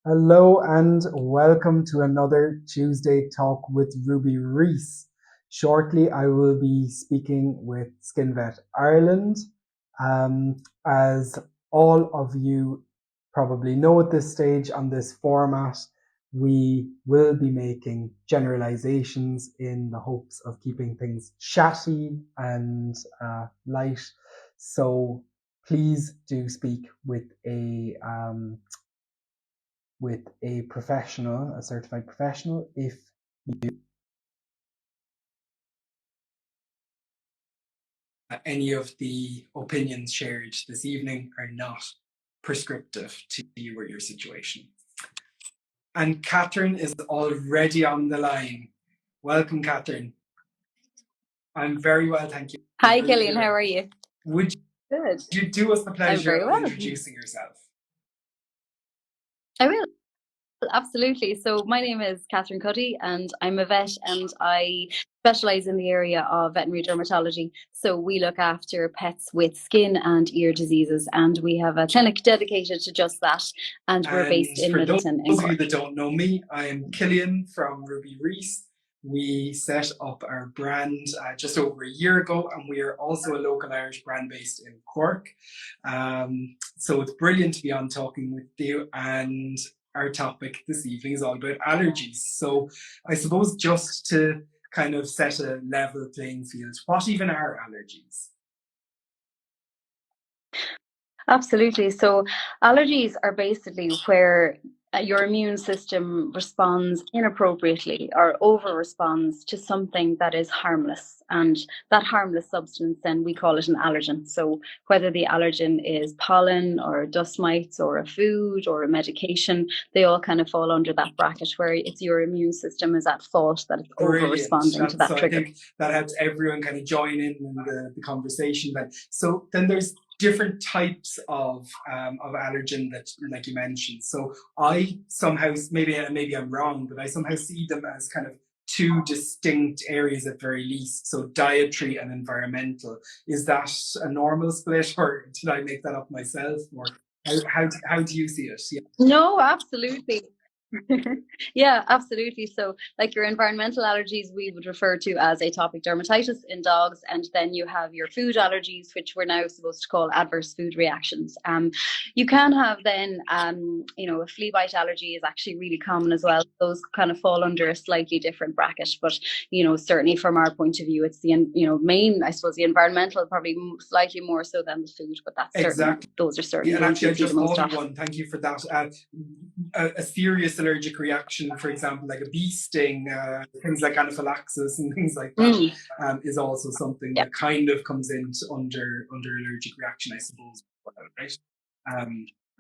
Hello and welcome to another Tuesday Talk with Ruby Reese. Shortly, I will be speaking with Skin Vet Ireland. As all of you probably know at this stage on this format, we will be making generalizations in the hopes of keeping things chatty and light. So please do speak with a professional, a certified professional, if any of the opinions shared this evening are not prescriptive to you or your situation. And Kathryn is already on the line. Welcome, Kathryn. I'm very well, thank you. Hi, Killian. How are you? Would Good. you do us the pleasure very of well. introducing yourself? I will. Absolutely. So my name is Kathryn Cuddy and I'm a vet and I specialise in the area of veterinary dermatology. So we look after pets with skin and ear diseases and we have a clinic dedicated to just that, and we're based in Middleton. For those of you that don't know me, I am Killian from Ruby Reese. We set up our brand just over a year ago, and we are also a local Irish brand based in Cork. So it's brilliant to be on talking with you, and our topic this evening is all about allergies. So I suppose just to kind of set a level playing field, what even are allergies? Absolutely. So allergies are basically where your immune system responds inappropriately or over responds to something that is harmless. And that harmless substance, then we call it an allergen. So whether the allergen is pollen or dust mites or a food or a medication, they all kind of fall under that bracket where it's your immune system is at fault that it's over responding to that trigger. I think that helps everyone kind of join in the conversation then. So then there's different types of allergen that, like you mentioned. So I somehow, maybe I'm wrong, but I somehow see them as kind of two distinct areas at very least. So dietary and environmental. Is that a normal split, or did I make that up myself? Or how do you see it? Yeah. No, absolutely. Yeah, absolutely. So like your environmental allergies, we would refer to as atopic dermatitis in dogs. And then you have your food allergies, which we're now supposed to call adverse food reactions. You can have then, a flea bite allergy is actually really common as well. Those kind of fall under a slightly different bracket. But, certainly from our point of view, it's the, main, I suppose, the environmental, probably slightly more so than the food, but that's exactly. Those are certainly. And actually, I just thought of one. Thank you for that. A serious allergic reaction, for example, like a bee sting, things like anaphylaxis and things like that, is also something that kind of comes into under allergic reaction, I suppose, right?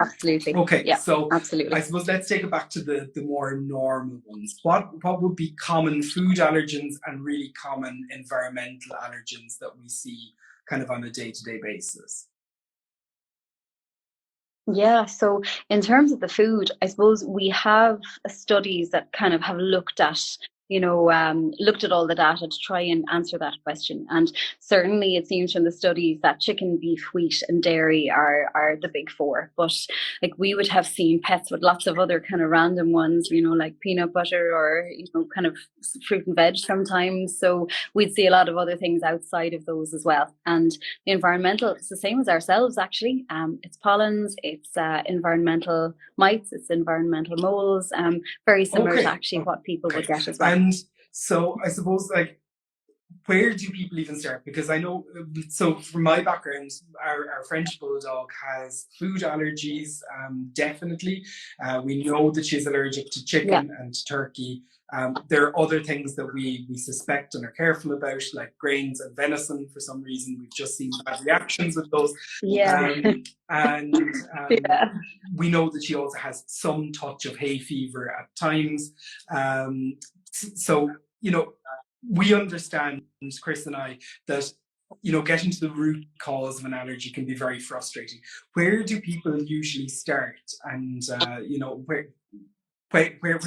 Absolutely. Okay, yeah, so absolutely. I suppose let's take it back to the more normal ones. What would be common food allergens and really common environmental allergens that we see kind of on a day-to-day basis? Yeah, so in terms of the food, I suppose we have studies that kind of have looked at looked at all the data to try and answer that question. And certainly it seems from the studies that chicken, beef, wheat and dairy are the big four. But like we would have seen pets with lots of other kind of random ones, like peanut butter or, kind of fruit and veg sometimes. So we'd see a lot of other things outside of those as well. And the environmental, it's the same as ourselves actually. It's pollens, it's environmental mites, it's environmental moles, very similar to actually what people would get as well. And so I suppose, like, where do people even start? Because I know, so from my background, our French bulldog has food allergies, definitely. We know that she's allergic to chicken and to turkey. There are other things that we suspect and are careful about, like grains and venison. For some reason, we've just seen bad reactions with those. We know that she also has some touch of hay fever at times. So, we understand, Chris and I, that getting to the root cause of an allergy can be very frustrating. Where do people usually start? And where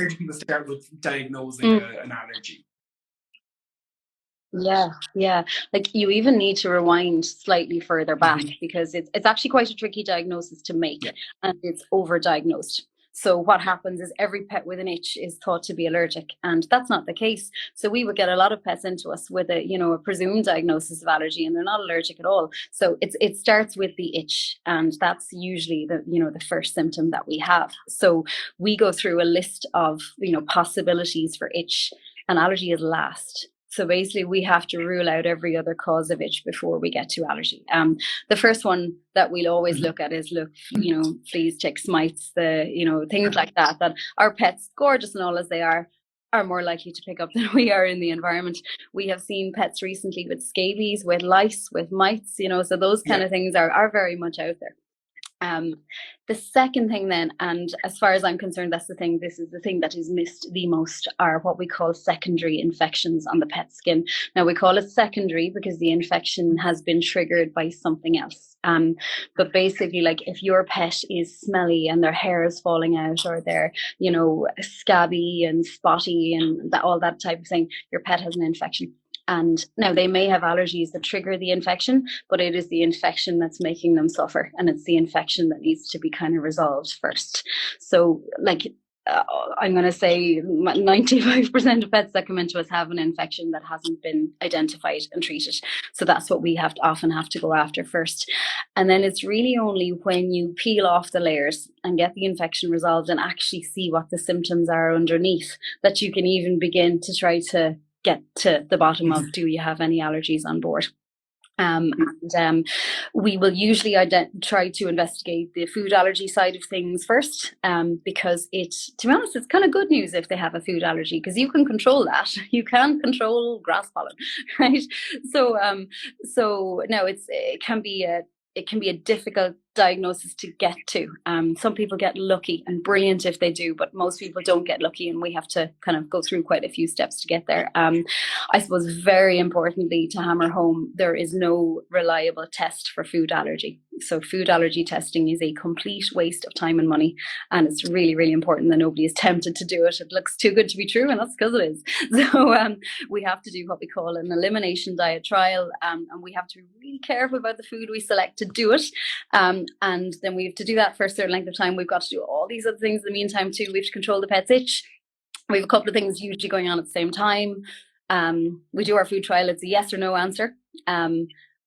do people start with diagnosing an allergy? Yeah. Like you even need to rewind slightly further back because it's actually quite a tricky diagnosis to make and it's overdiagnosed. So what happens is every pet with an itch is thought to be allergic, and that's not the case. So we would get a lot of pets into us with a presumed diagnosis of allergy, and they're not allergic at all. So it starts with the itch, and that's usually the first symptom that we have. So we go through a list of possibilities for itch, and allergy is last. So basically, we have to rule out every other cause of itch before we get to allergy. The first one that we'll always look at is fleas, ticks, mites, things like that. That our pets, gorgeous and all as they are more likely to pick up than we are in the environment. We have seen pets recently with scabies, with lice, with mites. So those kind of things are very much out there. The second thing then, and as far as I'm concerned, this is the thing that is missed the most, are what we call secondary infections on the pet skin. Now, we call it secondary because the infection has been triggered by something else. But basically, like if your pet is smelly and their hair is falling out, or they're, scabby and spotty and all that type of thing, your pet has an infection. And now they may have allergies that trigger the infection, but it is the infection that's making them suffer. And it's the infection that needs to be kind of resolved first. So I'm going to say 95% of pets that come into us have an infection that hasn't been identified and treated. So that's what we often have to go after first. And then it's really only when you peel off the layers and get the infection resolved and actually see what the symptoms are underneath that you can even begin to try to get to the bottom of, do you have any allergies on board? We will usually try to investigate the food allergy side of things first, because to be honest, it's kind of good news if they have a food allergy, because you can control that. You can control grass pollen, right? So now it can be a difficult diagnosis to get to. Some people get lucky, and brilliant if they do, but most people don't get lucky, and we have to kind of go through quite a few steps to get there. I suppose very importantly to hammer home, there is no reliable test for food allergy. So food allergy testing is a complete waste of time and money, and it's really, really important that nobody is tempted to do it. It looks too good to be true, and that's because it is. So we have to do what we call an elimination diet trial, and we have to be really careful about the food we select to do it. And then we have to do that for a certain length of time. We've got to do all these other things in the meantime too. We have to control the pet's itch. We have a couple of things usually going on at the same time. We do our food trial. It's a yes or no answer.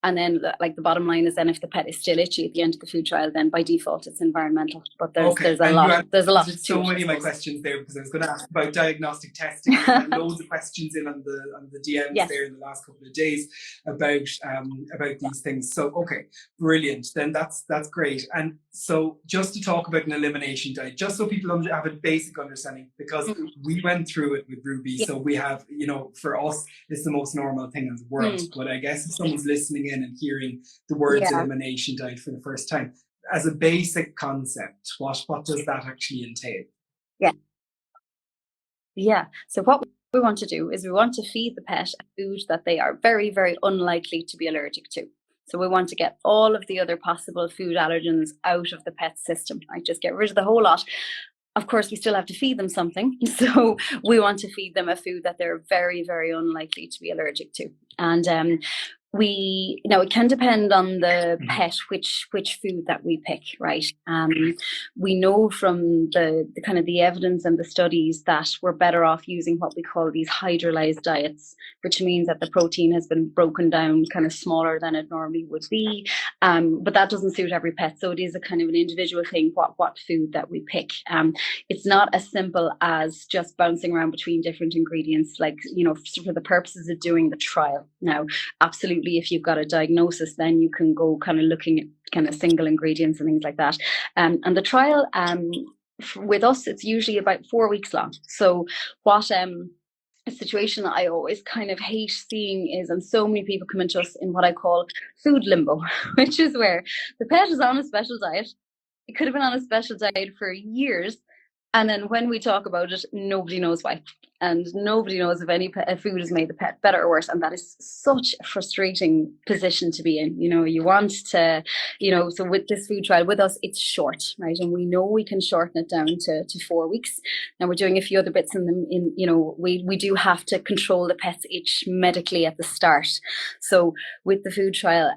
And then the bottom line is then if the pet is still itchy at the end of the food trial, then by default it's environmental. But there's a lot. There's a lot. So many of my questions there, because I was going to ask about diagnostic testing. I had loads of questions in on the DMs there in the last couple of days about these things. So okay, brilliant. Then that's great. And so just to talk about an elimination diet, just so people have a basic understanding, because we went through it with Ruby, so we have, for us it's the most normal thing in the world. But I guess if someone's listening in and hearing the words elimination diet for the first time, as a basic concept, what does that actually entail? So what we want to do is we want to feed the pet a food that they are very, very unlikely to be allergic to. So we want to get all of the other possible food allergens out of the pet's system, right? Just get rid of the whole lot. Of course, we still have to feed them something. So we want to feed them a food that they're very, very unlikely to be allergic to. And it can depend on the pet which food that we pick, right? We know from the kind of the evidence and the studies that we're better off using what we call these hydrolyzed diets, which means that the protein has been broken down kind of smaller than it normally would be. But that doesn't suit every pet, so it is a kind of an individual thing what food that we pick. It's not as simple as just bouncing around between different ingredients, for the purposes of doing the trial. Now, absolutely, if you've got a diagnosis, then you can go kind of looking at kind of single ingredients and things like that. And the trial, with us, it's usually about 4 weeks long. So what a situation that I always kind of hate seeing is, and so many people come into us in what I call food limbo, which is where the pet is on a special diet. It could have been on a special diet for years, And then when we talk about it, nobody knows why. And nobody knows if any food has made the pet better or worse. And that is such a frustrating position to be in. You want to, so with this food trial with us, it's short, right? And we know we can shorten it down to 4 weeks. And we're doing a few other bits we do have to control the pet's itch medically at the start. So with the food trial,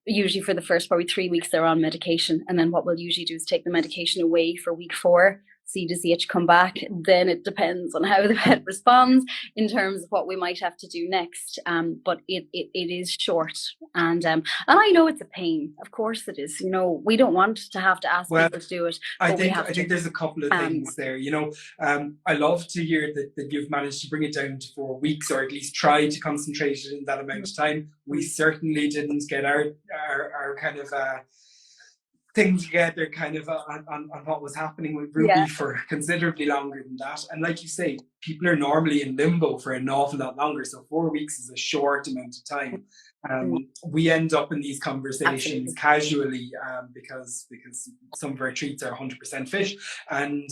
usually for the first probably 3 weeks, they're on medication. And then what we'll usually do is take the medication away for week 4. See, does the itch come back? Then it depends on how the pet responds in terms of what we might have to do next. But it is short, and I know it's a pain. Of course it is. We don't want to have to ask people to do it. I think there's a couple of things there. I love to hear that you've managed to bring it down to 4 weeks, or at least try to concentrate it in that amount of time. We certainly didn't get our kind of thing together kind of on what was happening with Ruby for considerably longer than that. And like you say, people are normally in limbo for an awful lot longer. So 4 weeks is a short amount of time. We end up in these conversations casually because some of our treats are 100% fish, and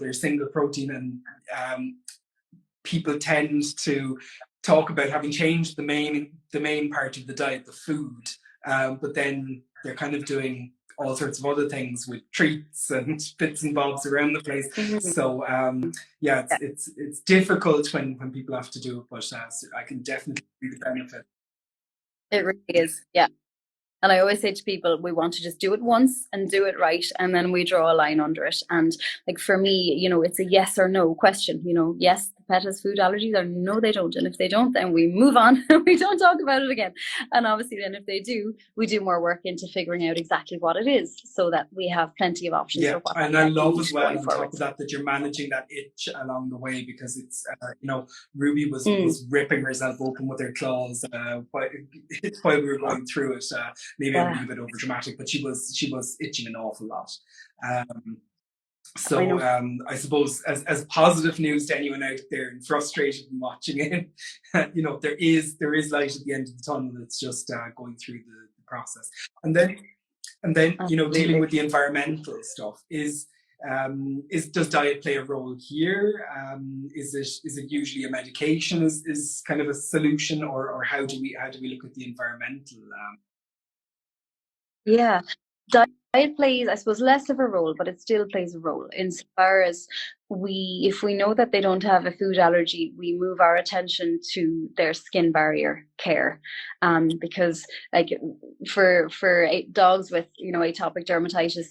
they're single protein, and people tend to talk about having changed the main part of the diet, the food, but then they're kind of doing all sorts of other things with treats and bits and bobs around the place. So it's difficult when people have to do it, but I can definitely see the benefit. It really is, yeah. And I always say to people, we want to just do it once and do it right, and then we draw a line under it. And like for me, it's a yes or no question. Yes, the pet has food allergies, or no, they don't. And if they don't, then we move on and we don't talk about it again. And obviously then if they do, we do more work into figuring out exactly what it is, so that we have plenty of options. Yeah, for what and I love as well on top of that you're managing that itch along the way, because it's Ruby was ripping herself open with her claws while we were going through it. Maybe I'm a little bit over dramatic, but she was itching an awful lot. So I suppose as positive news to anyone out there and frustrated and watching it, there is light at the end of the tunnel. It's just going through the process, and then dealing with the environmental stuff does diet play a role here? Is it usually a medication is kind of a solution, or how do we look at the environmental? Yeah, diet plays, I suppose, less of a role, but it still plays a role insofar as if we know that they don't have a food allergy, we move our attention to their skin barrier care, because like for dogs with atopic dermatitis,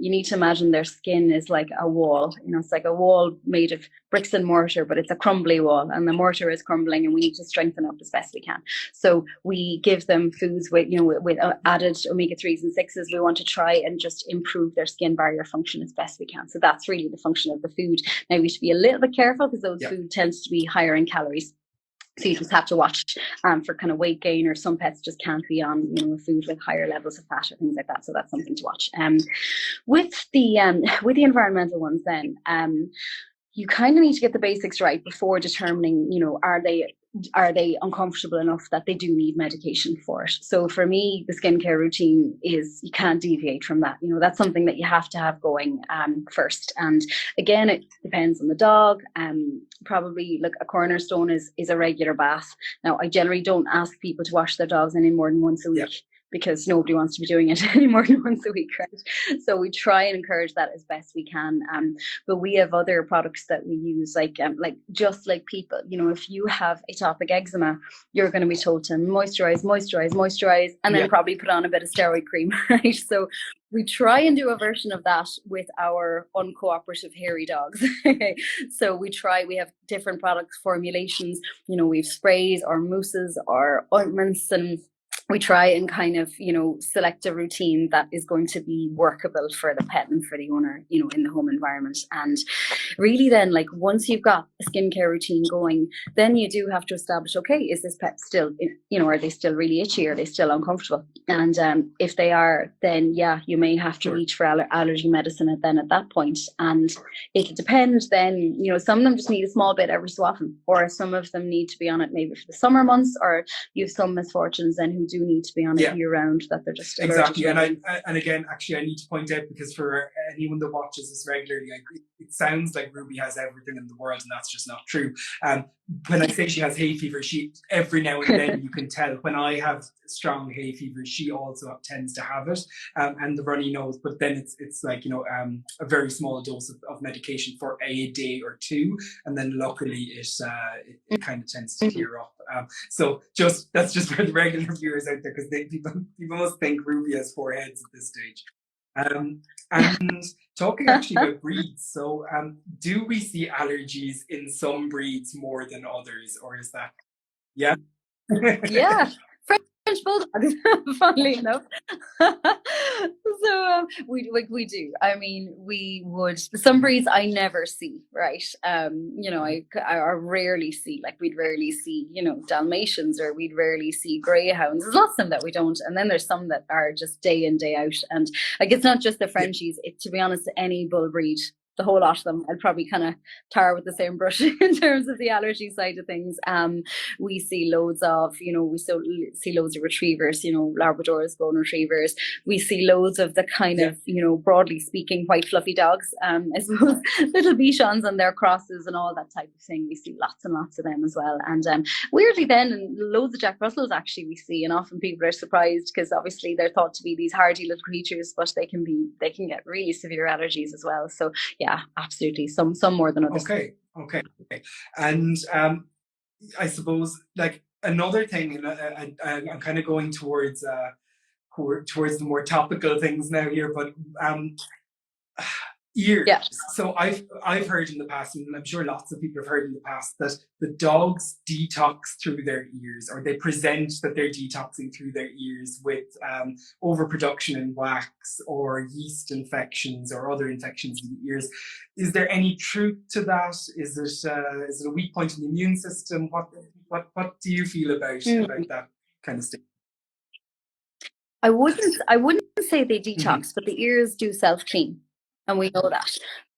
you need to imagine their skin is like a wall. It's like a wall made of bricks and mortar, but it's a crumbly wall, and the mortar is crumbling, and we need to strengthen up as best we can. So we give them foods with added omega-3s and 6s. We want to try and just improve their skin barrier function as best we can. So that's really the function of the food. Now we should be a little bit careful, because those food tends to be higher in calories. So you just have to watch for kind of weight gain, or some pets just can't be on food with higher levels of fat or things like that. So that's something to watch. With the environmental ones, then you kind of need to get the basics right before determining, are they uncomfortable enough that they do need medication for it. So for me, the skincare routine is, you can't deviate from that. That's something that you have to have going first. And again, it depends on the dog. Probably like a cornerstone is a regular bath. Now, I generally don't ask people to wash their dogs any more than once a week. Because nobody wants to be doing it any more than once a week, right? So we try and encourage that as best we can. But we have other products that we use, like just like people, if you have atopic eczema, you're going to be told to moisturize, and then probably put on a bit of steroid cream, right? So we try and do a version of that with our uncooperative hairy dogs. So we have different product formulations. We've sprays or mousses or ointments, and we try and kind of, select a routine that is going to be workable for the pet and for the owner, in the home environment. And really then, like, once you've got a skincare routine going, then you do have to establish, okay, is this pet still, are they still really itchy? Are they still uncomfortable? And if they are, then you may have to reach for allergy medicine at that point. And it depends then, some of them just need a small bit every so often, or some of them need to be on it maybe for the summer months, or you have some misfortunes then who do do need to be on it year round, that they're just exactly. And again, actually, I need to point out, because for anyone that watches this regularly, it sounds like Ruby has everything in the world, and that's just not true. When I say she has hay fever, she every now and then you can tell. When I have strong hay fever, she also tends to have it, and the runny nose. But then it's like, you know, a very small dose of medication for a day or two, and then luckily it kind of tends to clear up. So that's just for the regular viewers out there, because people must think Ruby has 4 heads at this stage. And talking actually about breeds, so do we see allergies in some breeds more than others, or is that yeah? French bulldogs, funnily enough. So we do. I mean, we would, some breeds I never see, right? You know, I rarely see, like we'd rarely see, you know, Dalmatians, or we'd rarely see greyhounds. There's lots of them that we don't, and then there's some that are just day in, day out. And like, it's not just the Frenchies, to be honest, any bull breed, the whole lot of them, I'd probably kind of tar with the same brush in terms of the allergy side of things. We see loads of, you know, we see loads of retrievers, you know, Labradors, golden retrievers. We see loads of the kind of, you know, broadly speaking, white fluffy dogs. I suppose little Bichons and their crosses and all that type of thing. We see lots and lots of them as well. And weirdly then, and loads of Jack Russells actually we see, and often people are surprised because obviously they're thought to be these hardy little creatures, but they can get really severe allergies as well. So yeah, absolutely. Some more than others. Okay. And I suppose, like, another thing, and I'm kind of going towards the more topical things now here, but ears. Yeah. So I've heard in the past, and I'm sure lots of people have heard in the past, that the dogs detox through their ears, or they present that they're detoxing through their ears with overproduction in wax, or yeast infections, or other infections in the ears. Is there any truth to that? Is it a weak point in the immune system? What do you feel about that kind of stuff? I wouldn't say they detox, but the ears do self-clean. And we know that.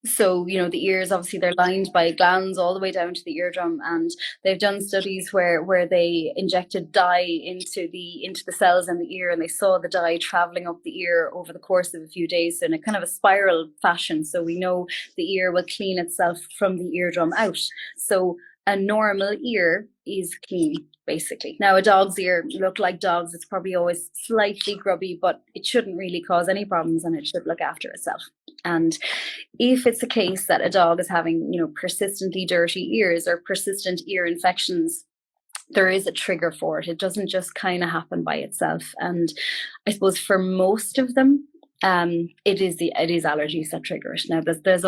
So, you know, the ears, obviously they're lined by glands all the way down to the eardrum, and they've done studies where they injected dye into the cells in the ear, and they saw the dye traveling up the ear over the course of a few days in a kind of a spiral fashion. So we know the ear will clean itself from the eardrum out. So a normal ear is clean, basically. Now, a dog's ear look like dogs. It's probably always slightly grubby, but it shouldn't really cause any problems, and it should look after itself. And if it's a case that a dog is having, you know, persistently dirty ears or persistent ear infections, there is a trigger for it. It doesn't just kind of happen by itself. And I suppose for most of them, it is allergies that trigger it. Now there's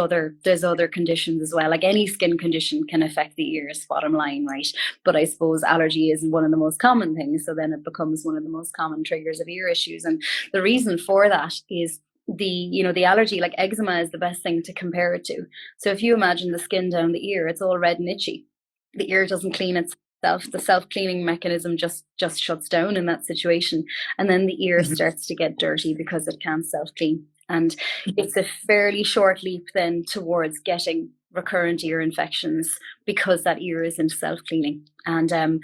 other conditions as well. Like any skin condition can affect the ears, bottom line, right? But I suppose allergy is one of the most common things, so then it becomes one of the most common triggers of ear issues. And the reason for that is the allergy, like eczema, is the best thing to compare it to. So if you imagine the skin down the ear, it's all red and itchy. The ear doesn't clean itself. The self-cleaning mechanism just shuts down in that situation, and then the ear starts to get dirty because it can't self-clean. And it's a fairly short leap then towards getting recurrent ear infections because that ear isn't self-cleaning. And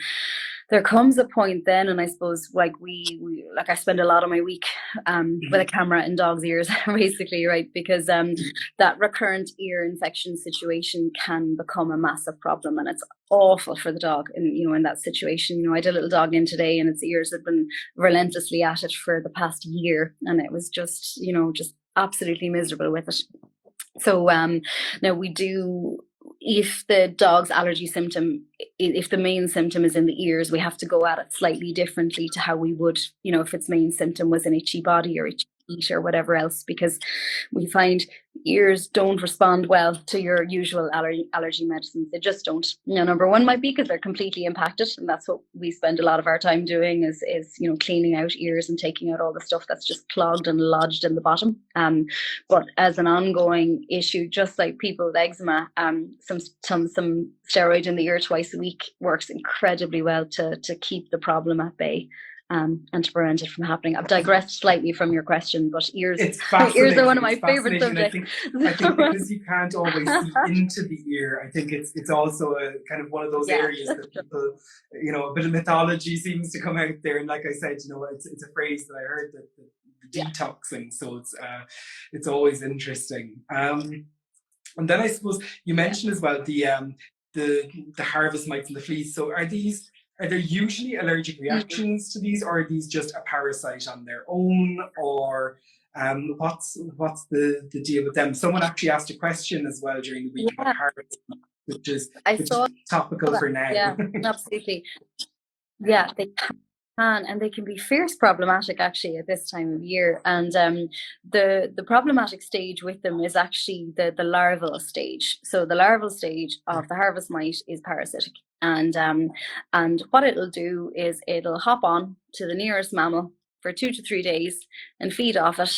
there comes a point then, and I suppose like we I spend a lot of my week with a camera in dogs' ears, basically, right? Because that recurrent ear infection situation can become a massive problem, and it's awful for the dog. And in that situation, I had a little dog in today, and its ears had been relentlessly at it for the past year, and it was just absolutely miserable with it. So now we do. If the dog's allergy symptom, if the main symptom is in the ears, we have to go at it slightly differently to how we would, if its main symptom was an itchy body or itchy feet or whatever else, because we find ears don't respond well to your usual allergy medicines. They just don't. Number one might be because they're completely impacted, and that's what we spend a lot of our time doing is cleaning out ears and taking out all the stuff that's just clogged and lodged in the bottom. But as an ongoing issue, just like people with eczema, some steroid in the ear twice a week works incredibly well to keep the problem at bay. and to prevent it from happening. I've digressed slightly from your question, but ears ears are one of my favorite subjects. I think because you can't always see into the ear, I think it's also a kind of one of those areas that people, a bit of mythology seems to come out there. And like I said, it's a phrase that I heard, that the detoxing. So it's always interesting. And then I suppose you mentioned as well the harvest mites and the fleas. So are there usually allergic reactions to these, or are these just a parasite on their own, or what's the deal with them? Someone actually asked a question as well during the week about harvest, which is topical for now. Yeah, absolutely. Yeah, they can, and they can be fierce problematic actually at this time of year. And the problematic stage with them is actually the larval stage. So the larval stage of the harvest mite is parasitic. And what it'll do is it'll hop on to the nearest mammal for 2 to 3 days and feed off it.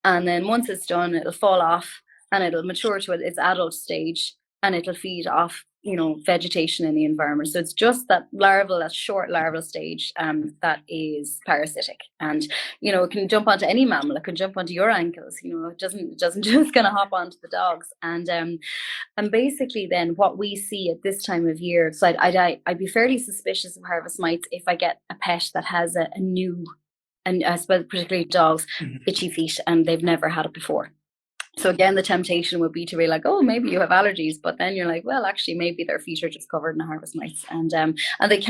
And then once it's done, it'll fall off and it'll mature to its adult stage, and it'll feed off vegetation in the environment. So it's just that short larval stage that is parasitic. And it can jump onto any mammal. It can jump onto your ankles. It doesn't just gonna hop onto the dogs. And basically then what we see at this time of year, so I'd be fairly suspicious of harvest mites if I get a pet that has a new, and I suppose particularly dogs, itchy feet, and they've never had it before. So again, the temptation would be to be like, oh, maybe you have allergies, but then you're like, well, actually, maybe their feet are just covered in harvest mites, and they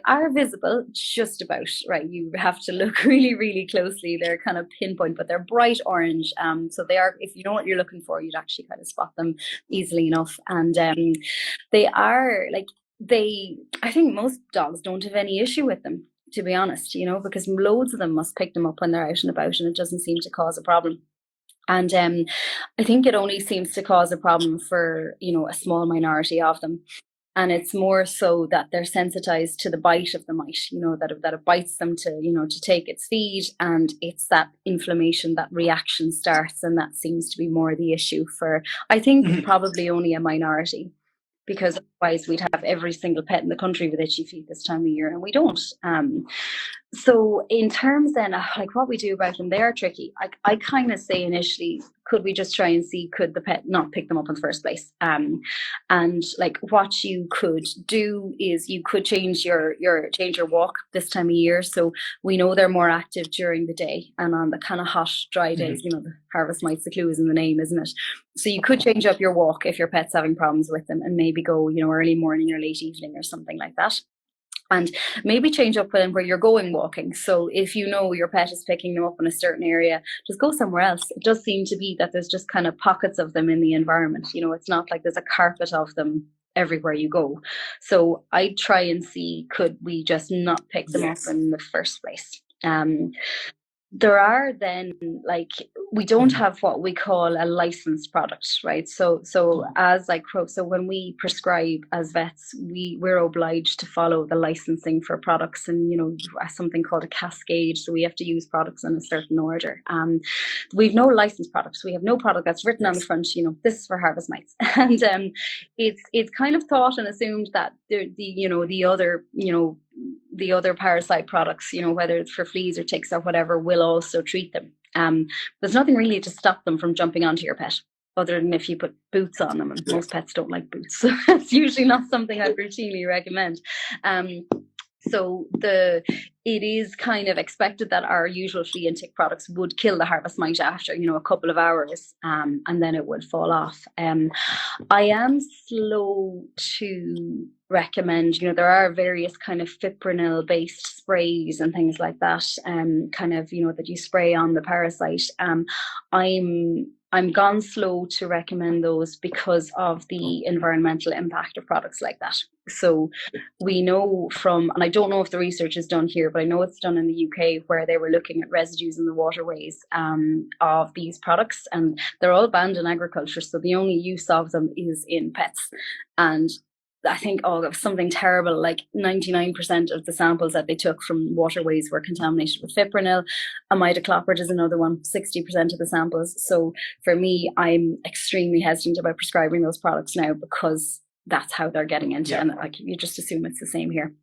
are visible just about, right? You have to look really, really closely. They're kind of pinpoint, but they're bright orange. So they are, if you know what you're looking for, you'd actually kind of spot them easily enough. And they are I think most dogs don't have any issue with them, to be honest, because loads of them must pick them up when they're out and about, and it doesn't seem to cause a problem. And I think it only seems to cause a problem for, a small minority of them. And it's more so that they're sensitized to the bite of the mite, that it bites them to take its feed. And it's that inflammation, that reaction starts. And that seems to be more the issue for, I think, probably only a minority. Because otherwise we'd have every single pet in the country with itchy feet this time of year, and we don't. So in terms then of like what we do about them, they are tricky. I kind of say initially, could we just try and see, could the pet not pick them up in the first place? And like what you could do is you could change your walk this time of year. So we know they're more active during the day, and on the kind of hot, dry days, the harvest mites, the clue is in the name, isn't it? So you could change up your walk if your pet's having problems with them, and maybe go, early morning or late evening or something like that. And maybe change up where you're going walking. So if your pet is picking them up in a certain area, just go somewhere else. It does seem to be that there's just kind of pockets of them in the environment. It's not like there's a carpet of them everywhere you go. So I try and see, could we just not pick them up in the first place? There are then, like, we don't have what we call a licensed product, right? So when we prescribe as vets, we're obliged to follow the licensing for products, and something called a cascade. So we have to use products in a certain order. We've no licensed products. We have no product that's written on the front. This is for harvest mites, and it's kind of thought and assumed that the other parasite products, whether it's for fleas or ticks or whatever, will also treat them. There's nothing really to stop them from jumping onto your pet, other than if you put boots on them, and most pets don't like boots. So that's usually not something I'd routinely recommend. So it is kind of expected that our usual flea and tick products would kill the harvest mite after, a couple of hours, and then it would fall off. I am slow to recommend, there are various kind of fipronil based sprays and things like that, that you spray on the parasite. I'm gone slow to recommend those because of the environmental impact of products like that. So we know from, and I don't know if the research is done here, but I know it's done in the UK, where they were looking at residues in the waterways of these products, and they're all banned in agriculture. So the only use of them is in pets. And I think something terrible, like 99% of the samples that they took from waterways were contaminated with fipronil. Imidacloprid is another one, 60% of the samples. So for me, I'm extremely hesitant about prescribing those products now, because that's how they're getting into it. And you just assume it's the same here.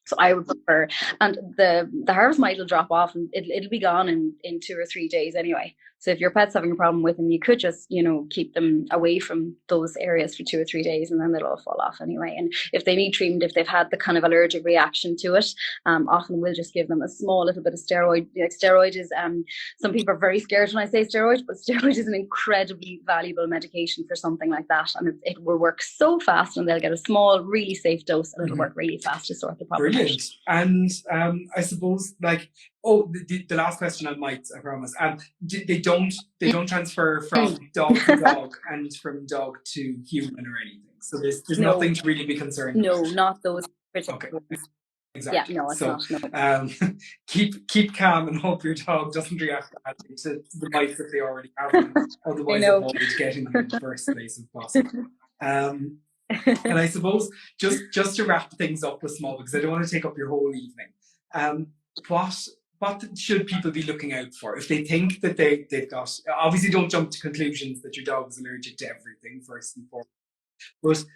So I would prefer, and the harvest mite will drop off, and it'll be gone in 2 or 3 days anyway. So if your pet's having a problem with them, you could just, keep them away from those areas for 2 or 3 days, and then they'll all fall off anyway. And if they need treatment, if they've had the kind of allergic reaction to it, often we'll just give them a small little bit of steroid. Like steroid is, some people are very scared when I say steroid, but steroid is an incredibly valuable medication for something like that, and it will work so fast, and they'll get a small, really safe dose, and it'll work really fast to sort the problem. Brilliant. And I suppose, like, the last question on mites, I promise. They don't transfer from dog to dog and from dog to human or anything. So there's No. nothing to really be concerned No, about. not those particular Okay. ones. Exactly. Yeah, no, it's So, not. No. keep calm and hope your dog doesn't react badly to the mites if they already have them. Otherwise, know. avoid getting them in the first place if possible. And I suppose just to wrap things up with small, because I don't want to take up your whole evening. What should people be looking out for if they think that they've got? Obviously, don't jump to conclusions that your dog is allergic to everything first and foremost. But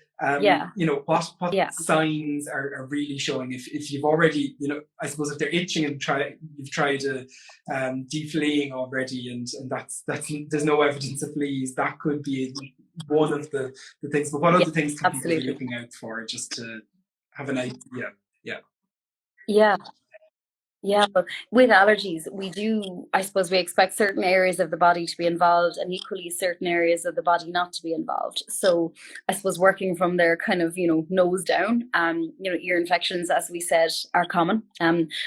what signs are really showing if you've already, I suppose if they're itching and you've tried defleeing already, and that's there's no evidence of fleas, that could be one of the things. But what other things can people be looking out for, just to have an idea? Yeah, but with allergies, we expect certain areas of the body to be involved, and equally certain areas of the body not to be involved. So I suppose working from their kind of, nose down, ear infections, as we said, are common.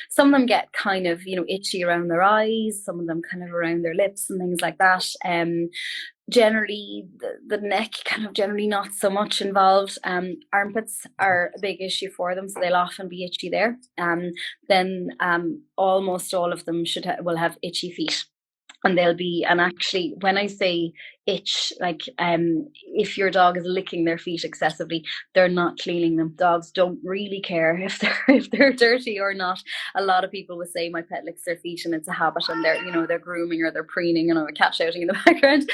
Some of them get kind of, itchy around their eyes, some of them kind of around their lips and things like that. Generally, the neck kind of generally not so much involved. Armpits are a big issue for them, so they'll often be itchy there. Then almost all of them will have itchy feet, and actually, when I say itch, like if your dog is licking their feet excessively, they're not cleaning them. Dogs don't really care if they're dirty or not. A lot of people will say my pet licks their feet and it's a habit, and they're grooming or they're preening, a cat shouting in the background.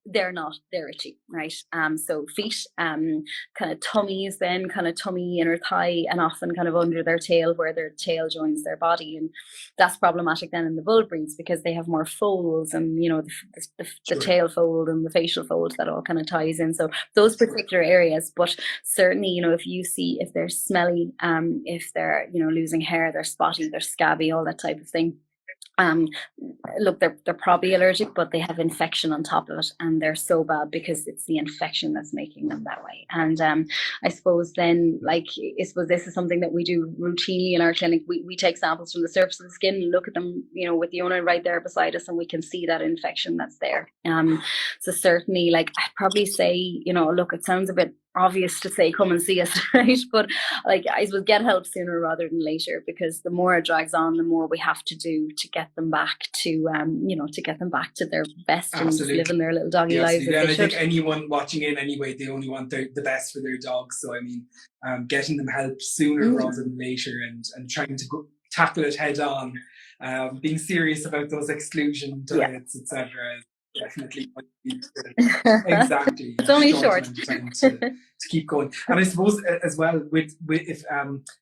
They're not, they're itchy, right? So feet, kind of tummies, then kind of tummy, inner thigh, and often kind of under their tail where their tail joins their body, and that's problematic then in the bull breeds because they have more folds, and the tail fold and the facial fold, that all kind of ties in. So those particular areas. But certainly, if they're smelly, if they're losing hair, they're spotty, they're scabby, all that type of thing. Look, they're probably allergic, but they have infection on top of it, and they're so bad because it's the infection that's making them that way. And I suppose then, this is something that we do routinely in our clinic. We take samples from the surface of the skin and look at them, with the owner right there beside us, and we can see that infection that's there. So certainly, I'd probably say, look, it sounds a bit obvious to say come and see us, right? But I suppose get help sooner rather than later, because the more it drags on, the more we have to do to get them back to their best. Absolutely. And just living their little doggy lives. And I think anyone watching in anyway, they only want the best for their dogs. So I mean, getting them help sooner rather than later, and trying to tackle it head on, being serious about those exclusion diets, etc. Definitely exactly. It's only short to keep going. And I suppose as well with if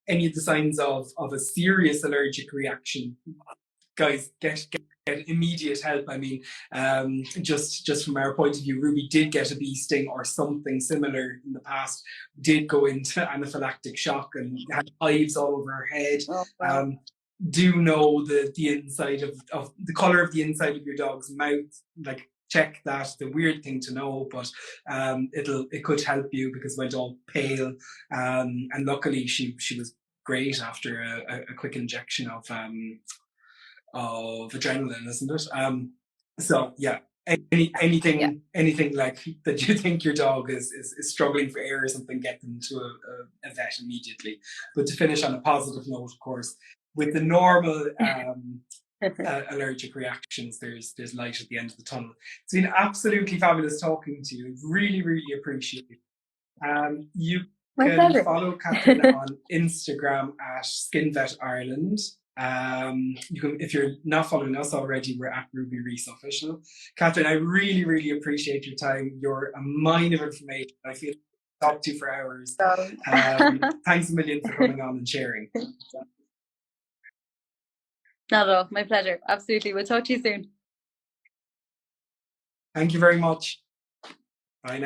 any of the signs of a serious allergic reaction, guys, get immediate help. I mean, just from our point of view, Ruby did get a bee sting or something similar in the past, did go into anaphylactic shock and had hives all over her head. Oh, wow. Do know the inside of the color of the inside of your dog's mouth, check that. The weird thing to know, but it could help you, because it went all pale, and luckily she was great after a quick injection of adrenaline, isn't it? So yeah, anything like that you think your dog is struggling for air or something, get them to a vet immediately. But to finish on a positive note, of course, with the normal allergic reactions, there's light at the end of the tunnel. It's been absolutely fabulous talking to you. Really, really appreciate it. You can follow Kathryn on Instagram at SkinVetIreland. You can, if you're not following us already, we're at Ruby Reese Official. Kathryn, I really, really appreciate your time. You're a mine of information. I feel talk to you for hours. So, Thanks a million for coming on and sharing. not at all. My pleasure. Absolutely. We'll talk to you soon. Thank you very much.